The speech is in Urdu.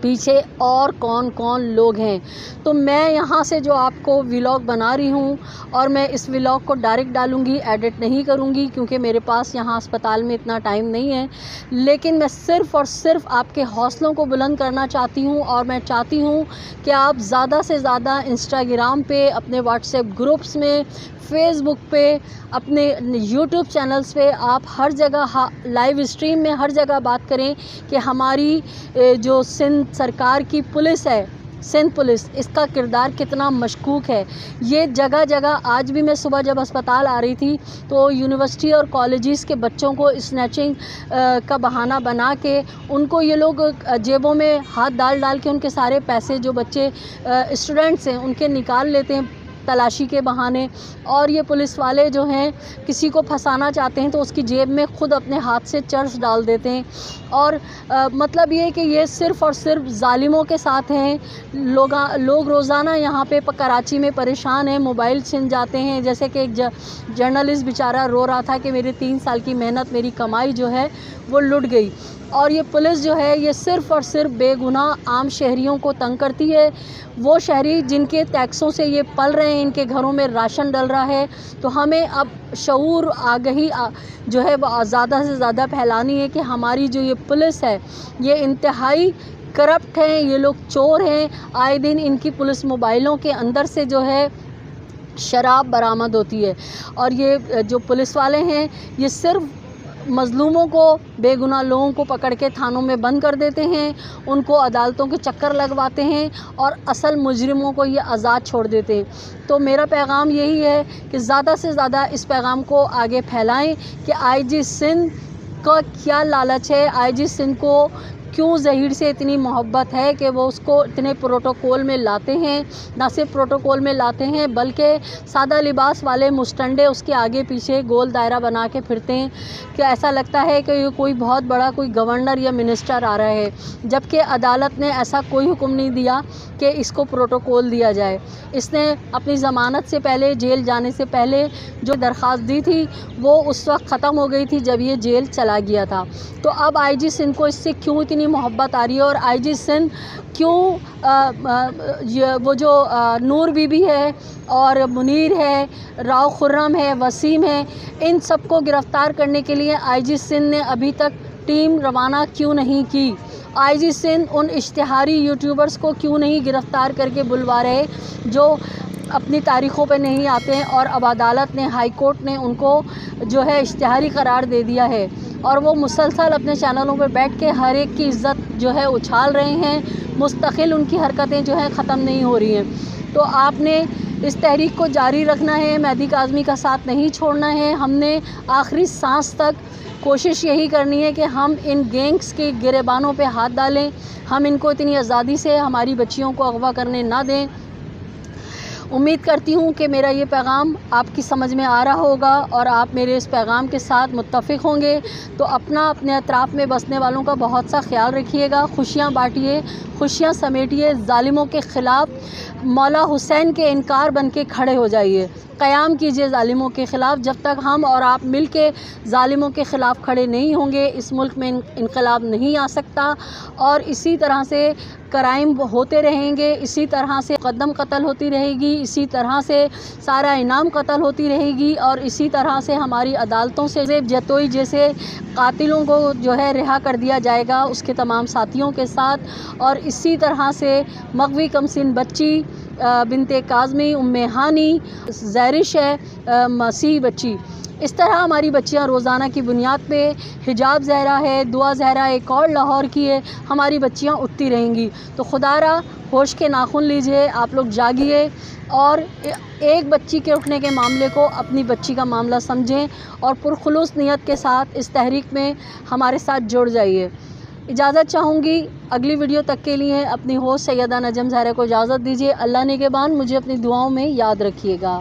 پیچھے اور کون کون لوگ ہیں. تو میں یہاں سے جو آپ کو ولاگ بنا رہی ہوں، اور میں اس ولاگ کو ڈائریکٹ ڈالوں گی، ایڈٹ نہیں کروں گی کیونکہ میرے پاس یہاں اسپتال میں اتنا ٹائم نہیں ہے. لیکن میں صرف اور صرف آپ کے حوصلوں کو بلند کرنا چاہتی ہوں، اور میں چاہتی ہوں کہ آپ زیادہ سے زیادہ انسٹاگرام پہ، اپنے واٹس ایپ گروپس میں، فیس بک پہ، اپنے یوٹیوب چینلز پہ، آپ ہر جگہ لائیو اسٹریم میں ہر جگہ بات کریں کہ ہماری جو سندھ سرکار کی پولیس ہے، سندھ پولیس، اس کا کردار کتنا مشکوک ہے. یہ جگہ جگہ، آج بھی میں صبح جب اسپتال آ رہی تھی تو یونیورسٹی اور کالجز کے بچوں کو اسنیچنگ کا بہانہ بنا کے ان کو یہ لوگ جیبوں میں ہاتھ ڈال کے ان کے سارے پیسے جو بچے اسٹوڈنٹس ہیں ان کے نکال لیتے ہیں تلاشی کے بہانے. اور یہ پولیس والے جو ہیں کسی کو پھنسانا چاہتے ہیں تو اس کی جیب میں خود اپنے ہاتھ سے چرس ڈال دیتے ہیں. اور مطلب یہ کہ یہ صرف اور صرف ظالموں کے ساتھ ہیں. لوگ روزانہ یہاں پہ کراچی میں پریشان ہیں، موبائل چھن جاتے ہیں. جیسے کہ ایک جرنلسٹ بیچارہ رو رہا تھا کہ میرے 3 سال کی محنت، میری کمائی جو ہے وہ لٹ گئی. اور یہ پولیس جو ہے یہ صرف اور صرف بے گناہ عام شہریوں کو تنگ کرتی ہے. وہ شہری جن کے ٹیکسوں سے یہ پل رہے ہیں، ان کے گھروں میں راشن ڈل رہا ہے. تو ہمیں اب شعور، آگہی جو ہے وہ زیادہ سے زیادہ پھیلانی ہے کہ ہماری جو یہ پولیس ہے یہ انتہائی کرپٹ ہیں، یہ لوگ چور ہیں. آئے دن ان کی پولیس موبائلوں کے اندر سے جو ہے شراب برآمد ہوتی ہے. اور یہ جو پولیس والے ہیں یہ صرف مظلوموں کو، بے گناہ لوگوں کو پکڑ کے تھانوں میں بند کر دیتے ہیں، ان کو عدالتوں کے چکر لگواتے ہیں، اور اصل مجرموں کو یہ آزاد چھوڑ دیتے ہیں. تو میرا پیغام یہی ہے کہ زیادہ سے زیادہ اس پیغام کو آگے پھیلائیں کہ آئی جی سندھ کا کیا لالچ ہے، آئی جی سندھ کو کیوں ظہیر سے اتنی محبت ہے کہ وہ اس کو اتنے پروٹوکول میں لاتے ہیں. نہ صرف پروٹوکول میں لاتے ہیں بلکہ سادہ لباس والے مستنڈے اس کے آگے پیچھے گول دائرہ بنا کے پھرتے ہیں کہ ایسا لگتا ہے کہ یہ کوئی بہت بڑا کوئی گورنر یا منسٹر آ رہا ہے، جبکہ عدالت نے ایسا کوئی حکم نہیں دیا کہ اس کو پروٹوکول دیا جائے. اس نے اپنی ضمانت سے پہلے، جیل جانے سے پہلے جو درخواست دی تھی وہ اس وقت ختم ہو گئی تھی جب یہ جیل چلا گیا تھا. تو اب آئی جی سندھ کو اس سے کیوں اتنی محبت آ رہی ہے، اور آئی جی سندھ کیوں وہ جو نور بی بی ہے اور منیر ہے، راؤ خرم ہے، وسیم ہے، ان سب کو گرفتار کرنے کے لیے آئی جی سندھ نے ابھی تک ٹیم روانہ کیوں نہیں کی؟ آئی جی سندھ ان اشتہاری یوٹیوبرز کو کیوں نہیں گرفتار کر کے بلوا رہے جو اپنی تاریخوں پہ نہیں آتے ہیں؟ اور اب عدالت نے، ہائی کورٹ نے ان کو جو ہے اشتہاری قرار دے دیا ہے، اور وہ مسلسل اپنے چینلوں پہ بیٹھ کے ہر ایک کی عزت جو ہے اچھال رہے ہیں. مستقل ان کی حرکتیں جو ہیں ختم نہیں ہو رہی ہیں. تو آپ نے اس تحریک کو جاری رکھنا ہے، مہدی کاظمی کا ساتھ نہیں چھوڑنا ہے. ہم نے آخری سانس تک کوشش یہی کرنی ہے کہ ہم ان گینگز کے گریبانوں پہ ہاتھ ڈالیں، ہم ان کو اتنی آزادی سے ہماری بچیوں کو اغوا کرنے نہ دیں. امید کرتی ہوں کہ میرا یہ پیغام آپ کی سمجھ میں آ رہا ہوگا اور آپ میرے اس پیغام کے ساتھ متفق ہوں گے. تو اپنے اطراف میں بسنے والوں کا بہت سا خیال رکھیے گا، خوشیاں بانٹیے، خوشیاں سمیٹیے، ظالموں کے خلاف مولا حسین کے انکار بن کے کھڑے ہو جائیے، قیام کیجیے ظالموں کے خلاف. جب تک ہم اور آپ مل کے ظالموں کے خلاف کھڑے نہیں ہوں گے اس ملک میں انقلاب نہیں آ سکتا. اور اسی طرح سے کرائم ہوتے رہیں گے، اسی طرح سے مقدم قتل ہوتی رہے گی، اسی طرح سے سارا انعام قتل ہوتی رہے گی، اور اسی طرح سے ہماری عدالتوں سے جتوئی جیسے قاتلوں کو جو ہے رہا کر دیا جائے گا اس کے تمام ساتھیوں کے ساتھ. اور اسی طرح سے مغوی کمسن بچی بنت کاظمی، ام ہانی، زیرش ہے مسیح بچی، اس طرح ہماری بچیاں روزانہ کی بنیاد پہ، حجاب زہرا ہے، دعا زہرا ایک اور لاہور کی ہے، ہماری بچیاں اٹھتی رہیں گی. تو خدا را ہوش کے ناخن لیجئے، آپ لوگ جاگیے اور ایک بچی کے اٹھنے کے معاملے کو اپنی بچی کا معاملہ سمجھیں اور پرخلوص نیت کے ساتھ اس تحریک میں ہمارے ساتھ جڑ جائیے. اجازت چاہوں گی اگلی ویڈیو تک کے لیے اپنی ہوسٹ سیدہ نجم زہرا کو اجازت دیجیے. اللہ نگہبان، مجھے اپنی دعاؤں میں یاد رکھیے گا.